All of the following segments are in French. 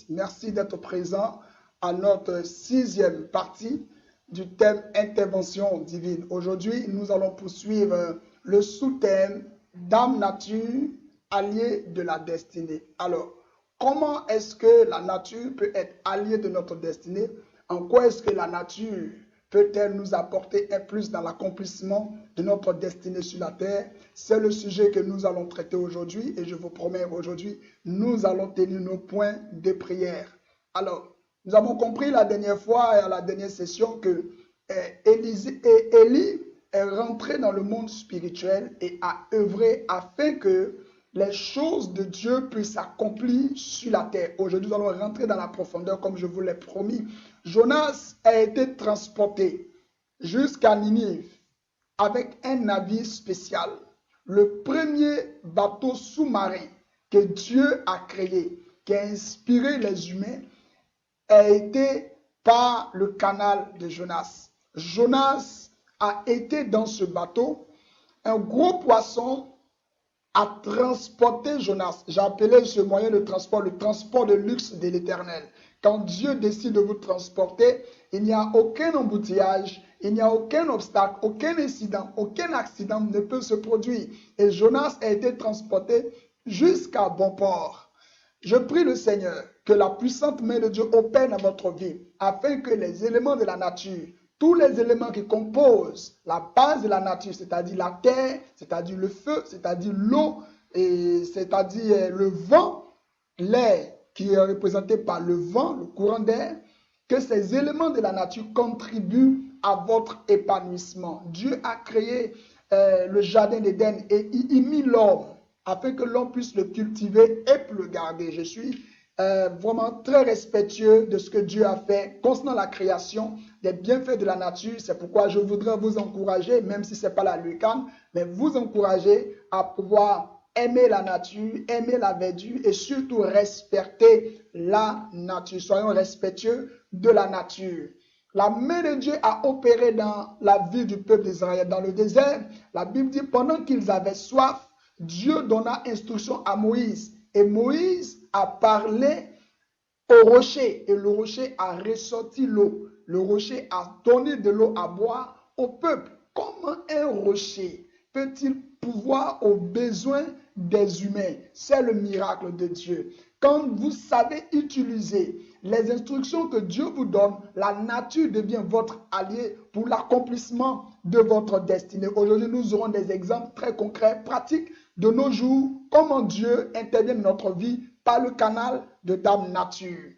Merci d'être présent à notre sixième partie du thème Intervention divine. Aujourd'hui, nous allons poursuivre le sous-thème d'âme nature, alliée de la destinée. Alors, comment est-ce que la nature peut être alliée de notre destinée? En quoi est-ce que la nature peut-elle nous apporter un plus dans l'accomplissement de notre destinée sur la terre? C'est le sujet que nous allons traiter aujourd'hui et je vous promets aujourd'hui, nous allons tenir nos points de prière. Alors, nous avons compris la dernière fois et à la dernière session que Élie est rentré dans le monde spirituel et a œuvré afin que les choses de Dieu puissent s'accomplir sur la terre. Aujourd'hui, nous allons rentrer dans la profondeur comme je vous l'ai promis. Jonas a été transporté jusqu'à Ninive avec un navire spécial. Le premier bateau sous-marin que Dieu a créé, qui a inspiré les humains, a été par le canal de Jonas. Jonas a été dans ce bateau. Un gros poisson a transporté Jonas. J'ai appelé ce moyen de transport le transport de luxe de l'Éternel. Quand Dieu décide de vous transporter, il n'y a aucun embouteillage, il n'y a aucun obstacle, aucun incident, aucun accident ne peut se produire. Et Jonas a été transporté jusqu'à bon port. Je prie le Seigneur que la puissante main de Dieu opère dans votre vie afin que les éléments de la nature, tous les éléments qui composent la base de la nature, c'est-à-dire la terre, c'est-à-dire le feu, c'est-à-dire l'eau, c'est-à-dire le vent, l'air qui est représenté par le vent, le courant d'air, que ces éléments de la nature contribuent à votre épanouissement. Dieu a créé le jardin d'Éden et il y mit l'homme afin que l'homme puisse le cultiver et le garder. Je suis vraiment très respectueux de ce que Dieu a fait concernant la création, des bienfaits de la nature. C'est pourquoi je voudrais vous encourager, même si ce n'est pas la lucane, mais vous encourager à pouvoir aimer la nature, aimer la verdure et surtout respecter la nature. Soyons respectueux de la nature. La main de Dieu a opéré dans la vie du peuple d'Israël. Dans le désert, la Bible dit, pendant qu'ils avaient soif, Dieu donna instruction à Moïse. Et Moïse a parlé au rocher. Et le rocher a ressorti l'eau. Le rocher a donné de l'eau à boire au peuple. Comment un rocher peut-il pouvoir aux besoins des humains? C'est le miracle de Dieu. Quand vous savez utiliser les instructions que Dieu vous donne, la nature devient votre allié pour l'accomplissement de votre destinée. Aujourd'hui, nous aurons des exemples très concrets, pratiques de nos jours, comment Dieu intervient dans notre vie par le canal de Dame Nature.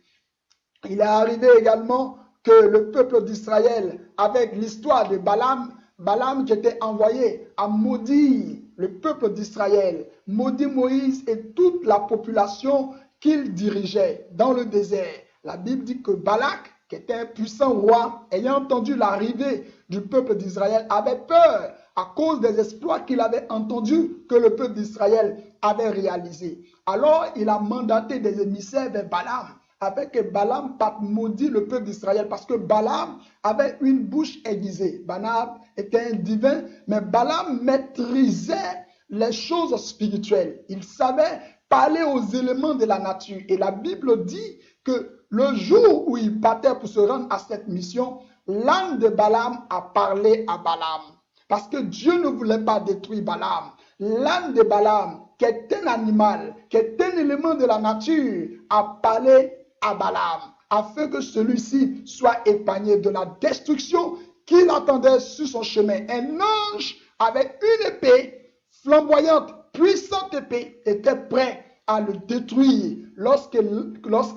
Il est arrivé également que le peuple d'Israël, avec l'histoire de Balaam qui était envoyé à maudire le peuple d'Israël, maudit Moïse et toute la population qu'il dirigeait dans le désert. La Bible dit que Balak, qui était un puissant roi, ayant entendu l'arrivée du peuple d'Israël, avait peur à cause des exploits qu'il avait entendus que le peuple d'Israël avait réalisés. Alors, il a mandaté des émissaires vers Balaam, afin que Balaam maudit le peuple d'Israël, parce que Balaam avait une bouche aiguisée. Balaam était un divin, mais Balaam maîtrisait les choses spirituelles. Il savait parler aux éléments de la nature. Et la Bible dit que le jour où il partait pour se rendre à cette mission, l'âme de Balaam a parlé à Balaam. Parce que Dieu ne voulait pas détruire Balaam. L'âme de Balaam, qui est un animal, qui est un élément de la nature, a parlé à Balaam, afin que celui-ci soit épargné de la destruction qu'il attendait sur son chemin. Un ange avec une épée flamboyante, puissante épée, était prêt à le détruire. Lorsque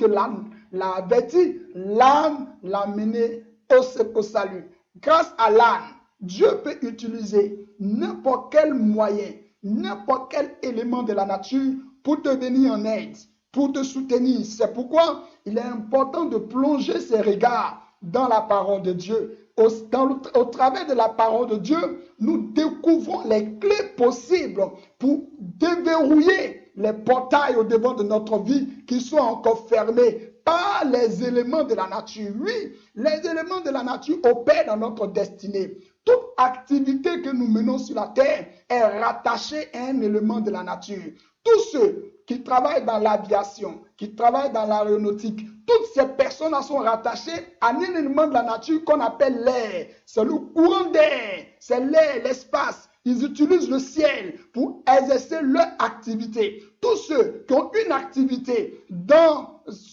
l'âme l'a averti, l'âme l'a mené au salut. Grâce à l'âme, Dieu peut utiliser n'importe quel moyen, n'importe quel élément de la nature pour te venir en aide, pour te soutenir. C'est pourquoi il est important de plonger ses regards dans la parole de Dieu. Au travers de la parole de Dieu, nous découvrons les clés possibles pour déverrouiller les portails au devant de notre vie qui sont encore fermés par les éléments de la nature. Oui, les éléments de la nature opèrent dans notre destinée. Toute activité que nous menons sur la terre est rattachée à un élément de la nature. tous ceux qui travaillent dans l'aviation, qui travaillent dans l'aéronautique, toutes ces personnes sont rattachées à un élément de la nature qu'on appelle l'air. C'est le courant d'air, c'est l'air, l'espace. Ils utilisent le ciel pour exercer leur activité. Tous ceux qui ont une activité nautique,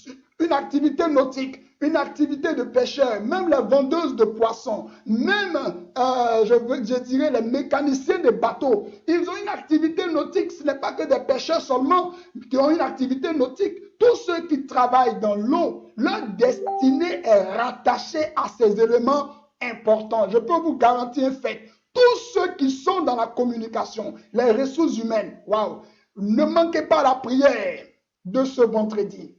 une activité de pêcheur, même les vendeuses de poissons, même, je dirais, les mécaniciens de bateaux, ils ont une activité nautique. Ce n'est pas que des pêcheurs seulement qui ont une activité nautique. Tous ceux qui travaillent dans l'eau, leur destinée est rattachée à ces éléments importants. Je peux vous garantir un fait. Tous ceux qui sont dans la communication, les ressources humaines, waouh, ne manquez pas la prière de ce vendredi.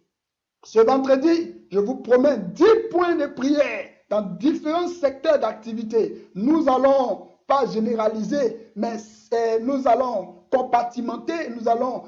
Ce vendredi, je vous promets 10 points de prière dans différents secteurs d'activité. Nous allons pas généraliser, mais nous allons compartimenter, nous allons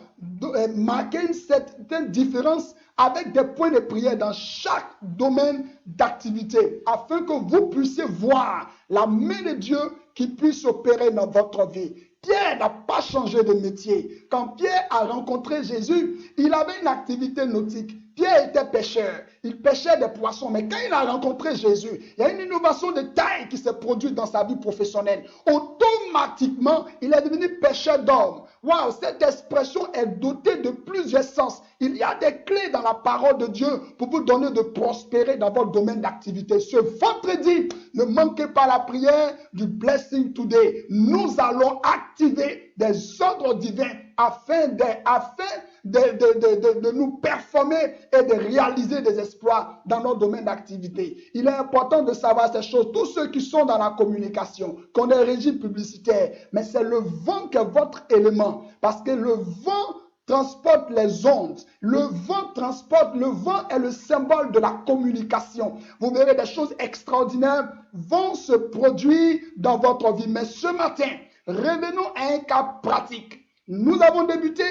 marquer une certaine différence avec des points de prière dans chaque domaine d'activité, afin que vous puissiez voir la main de Dieu qui puisse opérer dans votre vie. Pierre n'a pas changé de métier. Quand Pierre a rencontré Jésus, il avait une activité nautique. Pierre était pêcheur, il pêchait des poissons, mais quand il a rencontré Jésus, il y a une innovation de taille qui s'est produite dans sa vie professionnelle. Automatiquement, il est devenu pêcheur d'hommes. Waouh, cette expression est dotée de plusieurs sens. Il y a des clés dans la parole de Dieu pour vous donner de prospérer dans votre domaine d'activité. Ce vendredi, ne manquez pas la prière du Blessing Today. Nous allons activer des ordres divins afin de nous performer et de réaliser des exploits dans notre domaine d'activité. Il est important de savoir ces choses. Tous ceux qui sont dans la communication, qu'on est régie publicitaire, mais c'est le vent qui est votre élément, parce que le vent transporte les ondes. Le vent est le symbole de la communication. Vous verrez des choses extraordinaires vont se produire dans votre vie. Mais ce matin, revenons à un cas pratique. Nous avons débuté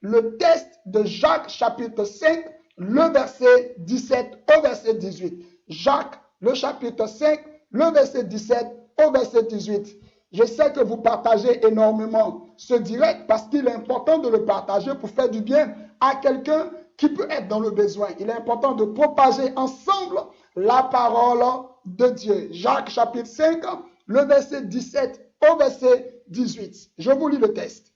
le test de Jacques chapitre 5, le verset 17 au verset 18. Jacques, le chapitre 5, le verset 17 au verset 18. Je sais que vous partagez énormément ce direct parce qu'il est important de le partager pour faire du bien à quelqu'un qui peut être dans le besoin. Il est important de propager ensemble la parole de Dieu. Jacques chapitre 5, le verset 17 au verset 18. Je vous lis le texte.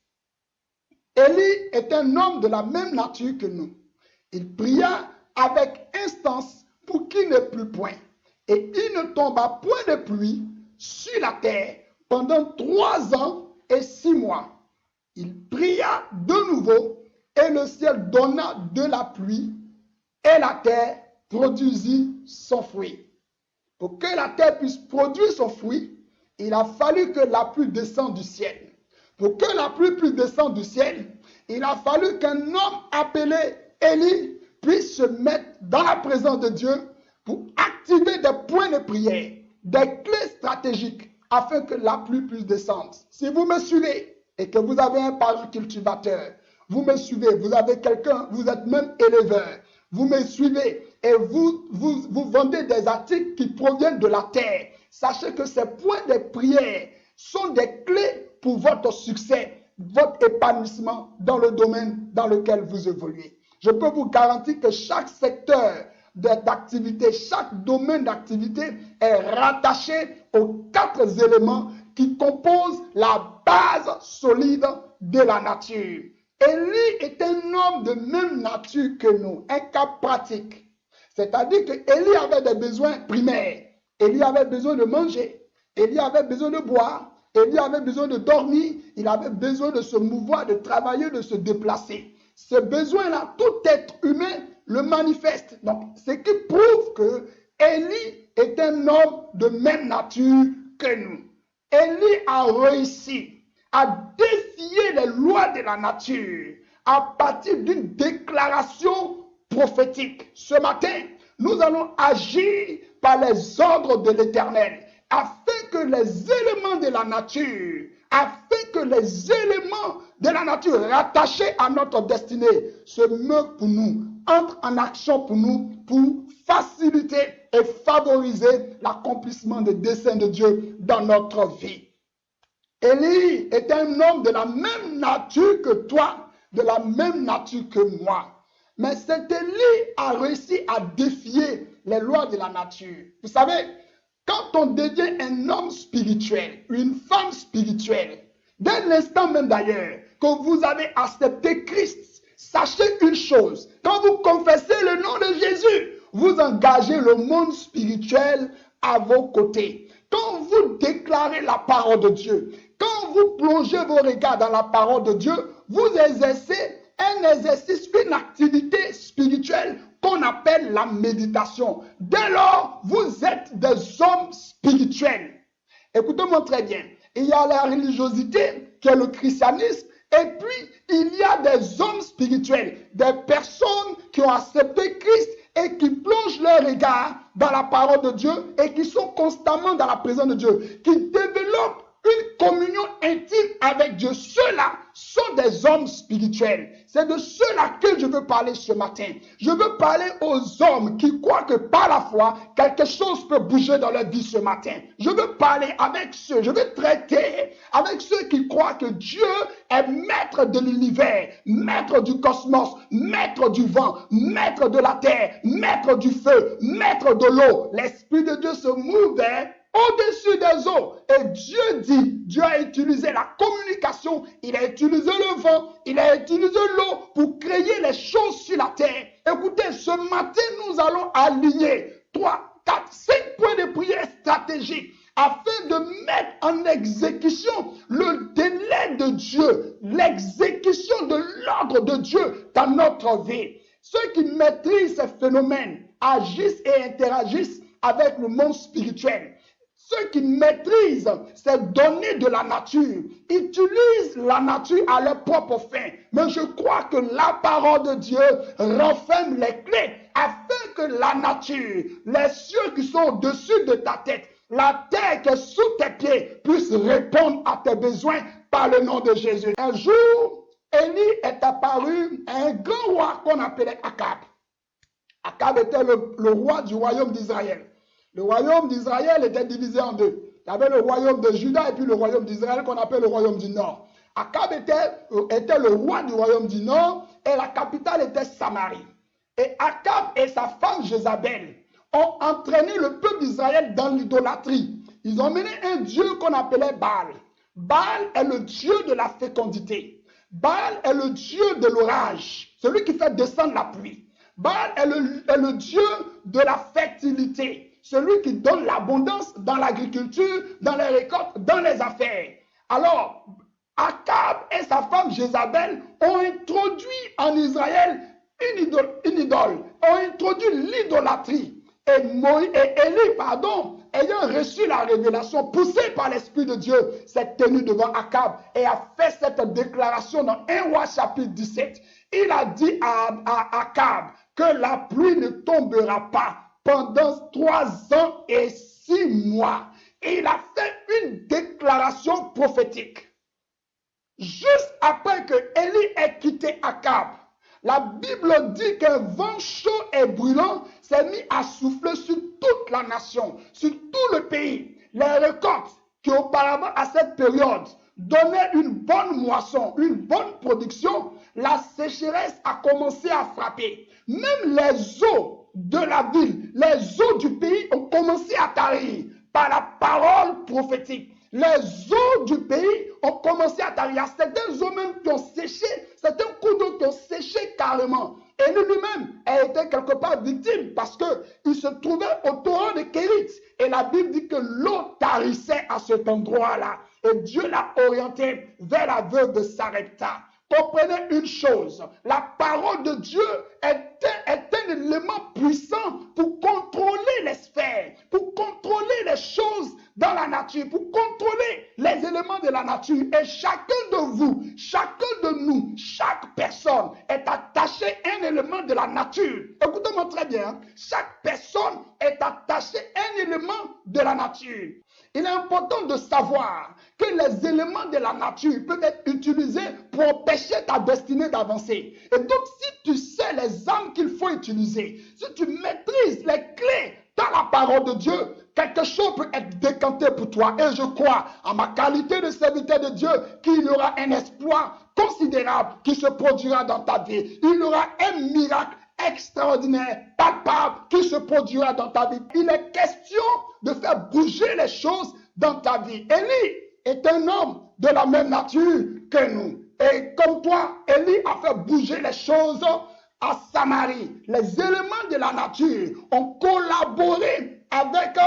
Élie est un homme de la même nature que nous. Il pria avec instance pour qu'il ne plût point. Et il ne tomba point de pluie sur la terre pendant 3 ans et 6 mois. Il pria de nouveau et le ciel donna de la pluie et la terre produisit son fruit. Pour que la terre puisse produire son fruit, il a fallu que la pluie descende du ciel. Pour que la pluie puisse descendre du ciel, il a fallu qu'un homme appelé Élie puisse se mettre dans la présence de Dieu pour activer des points de prière, des clés stratégiques afin que la pluie puisse descendre. Si vous me suivez et que vous avez un page cultivateur, vous me suivez, vous avez quelqu'un, vous êtes même éleveur, vous me suivez et vous vendez des articles qui proviennent de la terre, sachez que ces points de prière sont des clés pour votre succès, votre épanouissement dans le domaine dans lequel vous évoluez. Je peux vous garantir que chaque secteur d'activité, chaque domaine d'activité est rattaché aux 4 éléments qui composent la base solide de la nature. Élie est un homme de même nature que nous, un cas pratique. C'est-à-dire que Élie avait des besoins primaires. Élie avait besoin de manger, Élie avait besoin de boire, Élie avait besoin de dormir, il avait besoin de se mouvoir, de travailler, de se déplacer. Ces besoins-là, tout être humain le manifeste. Donc, ce qui prouve que Élie est un homme de même nature que nous. Élie a réussi à défier les lois de la nature à partir d'une déclaration prophétique. Ce matin, nous allons agir par les ordres de l'Éternel afin que les éléments de la nature, rattachés à notre destinée se meuvent pour nous, entrent en action pour nous, pour faciliter et favoriser l'accomplissement des desseins de Dieu dans notre vie. Élie est un homme de la même nature que toi, de la même nature que moi. Mais cet Élie a réussi à défier les lois de la nature. Vous savez, quand on devient un homme spirituel, une femme spirituelle, dès l'instant même d'ailleurs que vous avez accepté Christ, sachez une chose, quand vous confessez le nom de Jésus, vous engagez le monde spirituel à vos côtés. Quand vous déclarez la parole de Dieu, quand vous plongez vos regards dans la parole de Dieu, vous exercez un exercice, une activité spirituelle qu'on appelle la méditation. Dès lors, vous êtes des hommes spirituels. Écoutez-moi très bien. Il y a la religiosité qui est le christianisme, et puis il y a des hommes spirituels, des personnes qui ont accepté Christ et qui plongent leur regard dans la parole de Dieu et qui sont constamment dans la présence de Dieu, qui développent une communion intime avec Dieu. Ceux-là sont des hommes spirituels. C'est de ceux-là que je veux parler ce matin. Je veux parler aux hommes qui croient que par la foi, quelque chose peut bouger dans leur vie ce matin. Je veux parler avec ceux, je veux traiter avec ceux qui croient que Dieu est maître de l'univers, maître du cosmos, maître du vent, maître de la terre, maître du feu, maître de l'eau. L'Esprit de Dieu se mouvait au-dessus des eaux. Et Dieu dit, Dieu a utilisé la communication, il a utilisé le vent, il a utilisé l'eau pour créer les choses sur la terre. Écoutez, ce matin, nous allons aligner 3, 4, 5 points de prière stratégiques afin de mettre en exécution le délai de Dieu, l'exécution de l'ordre de Dieu dans notre vie. Ceux qui maîtrisent ces phénomènes agissent et interagissent avec le monde spirituel. Ceux qui maîtrisent ces données de la nature utilisent la nature à leur propre fin. Mais je crois que la parole de Dieu renferme les clés afin que la nature, les cieux qui sont au-dessus de ta tête, la terre qui est sous tes pieds puissent répondre à tes besoins par le nom de Jésus. Un jour, Élie est apparu à un grand roi qu'on appelait Akab. Akab était le roi du royaume d'Israël. Le royaume d'Israël était divisé en deux. Il y avait le royaume de Juda et puis le royaume d'Israël qu'on appelle le royaume du Nord. Akab était le roi du royaume du Nord et la capitale était Samarie. Et Akab et sa femme Jézabel ont entraîné le peuple d'Israël dans l'idolâtrie. Ils ont mené un dieu qu'on appelait Baal. Baal est le dieu de la fécondité. Baal est le dieu de l'orage, celui qui fait descendre la pluie. Baal est le dieu de la fertilité. Celui qui donne l'abondance dans l'agriculture, dans les récoltes, dans les affaires. Alors, Akab et sa femme Jézabel ont introduit en Israël une idole, ont introduit l'idolâtrie. Et Élie, ayant reçu la révélation, poussé par l'Esprit de Dieu, s'est tenu devant Akab et a fait cette déclaration dans 1 Roi chapitre 17. Il a dit à Akab que la pluie ne tombera pas pendant 3 ans et 6 mois. Et il a fait une déclaration prophétique. Juste après que Élie ait quitté Akab, la Bible dit qu'un vent chaud et brûlant s'est mis à souffler sur toute la nation, sur tout le pays. Les récoltes qui auparavant à cette période donnaient une bonne moisson, une bonne production, la sécheresse a commencé à frapper. Même les eaux de la ville, les eaux du pays ont commencé à tarir par la parole prophétique. Les eaux du pays ont commencé à tarir. Il y a certaines eaux même qui ont séché, certains cours d'eau qui ont séché carrément. Et lui-même a été quelque part victime parce qu'il se trouvait au torrent de Kérit. Et la Bible dit que l'eau tarissait à cet endroit-là. Et Dieu l'a orienté vers la veuve de Sarepta. Comprenez une chose, la parole de Dieu est un élément puissant pour contrôler les sphères, pour contrôler les choses dans la nature, pour contrôler les éléments de la nature. Et chacun de vous, chacun de nous, chaque personne est attaché à un élément de la nature. Écoutez-moi très bien, chaque personne est attachée à un élément de la nature. Il est important de savoir que les éléments de la nature peuvent être utilisés pour empêcher ta destinée d'avancer. Et donc, si tu sais les armes qu'il faut utiliser, si tu maîtrises les clés dans la parole de Dieu, quelque chose peut être décanté pour toi. Et je crois, en ma qualité de serviteur de Dieu, qu'il y aura un exploit considérable qui se produira dans ta vie. Il y aura un miracle extraordinaire, palpable, qui se produira dans ta vie. Il est question de faire bouger les choses dans ta vie. Élie est un homme de la même nature que nous. Et comme toi, Élie a fait bouger les choses à Samarie. Les éléments de la nature ont collaboré avec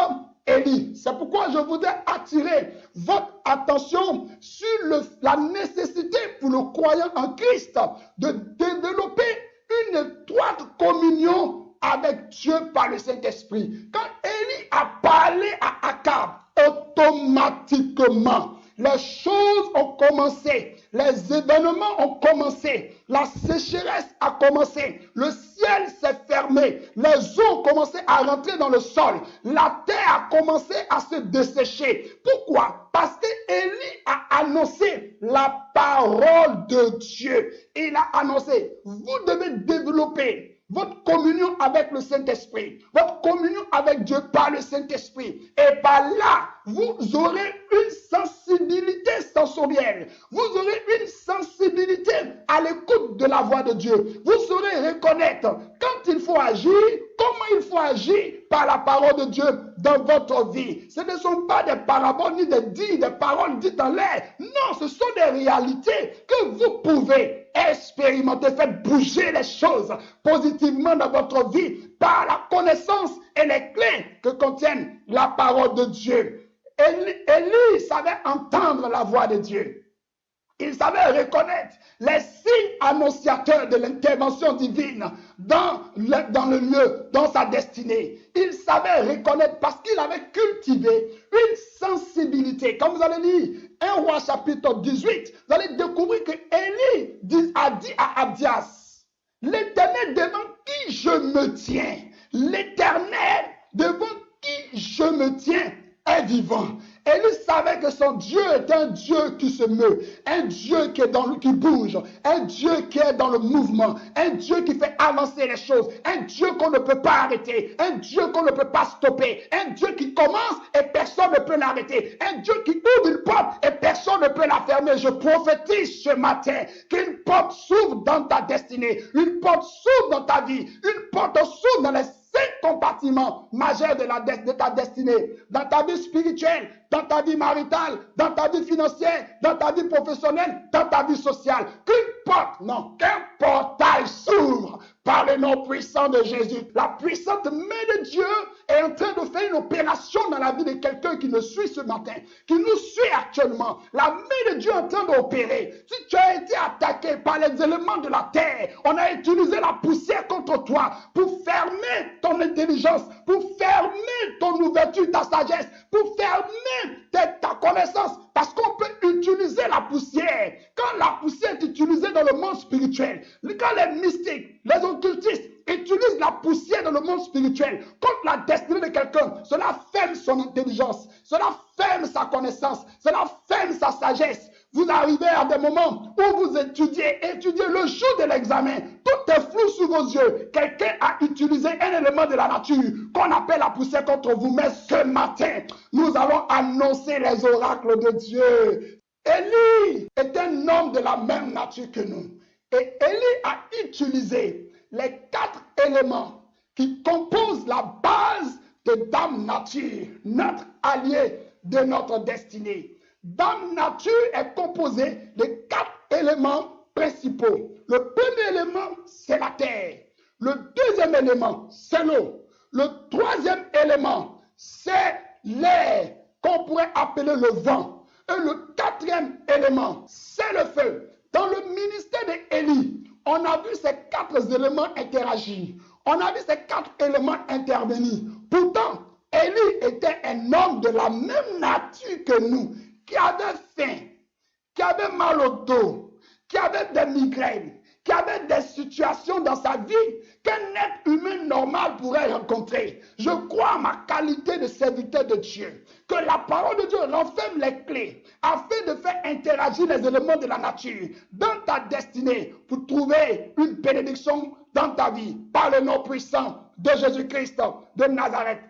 Élie. C'est pourquoi je voudrais attirer votre attention sur la nécessité pour le croyant en Christ de développer une étroite communion avec Dieu par le Saint-Esprit. Quand Élie a parlé à Akab, automatiquement, les choses ont commencé, les événements ont commencé, la sécheresse a commencé, le ciel s'est fermé, les eaux ont commencé à rentrer dans le sol, la terre a commencé à se dessécher. Pourquoi? Parce que Élie a annoncé la parole de Dieu. Il a annoncé, vous devez développer votre communion avec le Saint-Esprit, votre communion avec Dieu par le Saint-Esprit. Et par là, vous aurez une sensibilité sensorielle. Vous aurez une sensibilité à l'écoute de la voix de Dieu. Vous saurez reconnaître quand il faut agir, comment il faut agir par la parole de Dieu dans votre vie. Ce ne sont pas des paraboles ni des paroles dites en l'air. Non, ce sont des réalités que vous pouvez expérimenter. Faites bouger les choses positivement dans votre vie par la connaissance et les clés que contiennent la parole de Dieu. Élie savait entendre la voix de Dieu. Il savait reconnaître les signes annonciateurs de l'intervention divine dans le lieu, dans sa destinée. Il savait reconnaître parce qu'il avait cultivé une sensibilité. Comme vous allez lire 1 Roi chapitre 18, vous allez découvrir que Élie a dit à Abdias, l'Éternel devant qui je me tiens, l'Éternel devant qui je me tiens est vivant. Élie savait que son Dieu est un Dieu qui se meut, un Dieu qui bouge, un Dieu qui est dans le mouvement, un Dieu qui fait avancer les choses, un Dieu qu'on ne peut pas arrêter, un Dieu qu'on ne peut pas stopper, un Dieu qui commence et personne ne peut l'arrêter, un Dieu qui ouvre une porte et personne ne peut la fermer. Je prophétise ce matin qu'une porte s'ouvre dans ta destinée, une porte s'ouvre dans ta vie, une porte s'ouvre dans les 5 compartiments majeurs de ta destinée, dans ta vie spirituelle, dans ta vie maritale, dans ta vie financière, dans ta vie professionnelle, dans ta vie sociale. Qu'un portail s'ouvre par le nom puissant de Jésus. La puissante main de Dieu est en train de faire une opération dans la vie de quelqu'un qui nous suit ce matin, qui nous suit actuellement. La main de Dieu est en train d'opérer. Si tu as été attaqué par les éléments de la terre, on a utilisé la poussière contre toi pour fermer ton intelligence, pour fermer ton ouverture, ta sagesse, pour fermer ta connaissance. Parce qu'on peut utiliser la poussière. Quand la poussière est utilisée dans le monde spirituel, quand les mystiques, les occultistes utilisent la poussière dans le monde spirituel contre la destinée de quelqu'un, cela ferme son intelligence, cela ferme sa connaissance, cela ferme sa sagesse. Vous arrivez à des moments où vous étudiez le jour de l'examen, tout est flou sous vos yeux. Quelqu'un a utilisé un élément de la nature qu'on appelle la poussière contre vous. Mais ce matin, nous allons annoncer les oracles de Dieu. Élie est un homme de la même nature que nous. Et Élie a utilisé les 4 éléments qui composent la base de Dame Nature, notre allié de notre destinée. Dame Nature est composée de 4 éléments principaux. Le premier élément, c'est la terre. Le deuxième élément, c'est l'eau. Le troisième élément, c'est l'air, qu'on pourrait appeler le vent. Et le quatrième élément, c'est le feu. Dans le ministère d'Élie, on a vu ces 4 éléments interagir. On a vu ces 4 éléments intervenir. Pourtant, Élie était un homme de la même nature que nous, qui avait faim, qui avait mal au dos, qui avait des migraines, qui avait des situations dans sa vie qu'un être humain normal pourrait rencontrer. Je crois à ma qualité de serviteur de Dieu, que la parole de Dieu renferme les clés afin de faire interagir les éléments de la nature dans ta destinée pour trouver une bénédiction dans ta vie par le nom puissant de Jésus-Christ de Nazareth.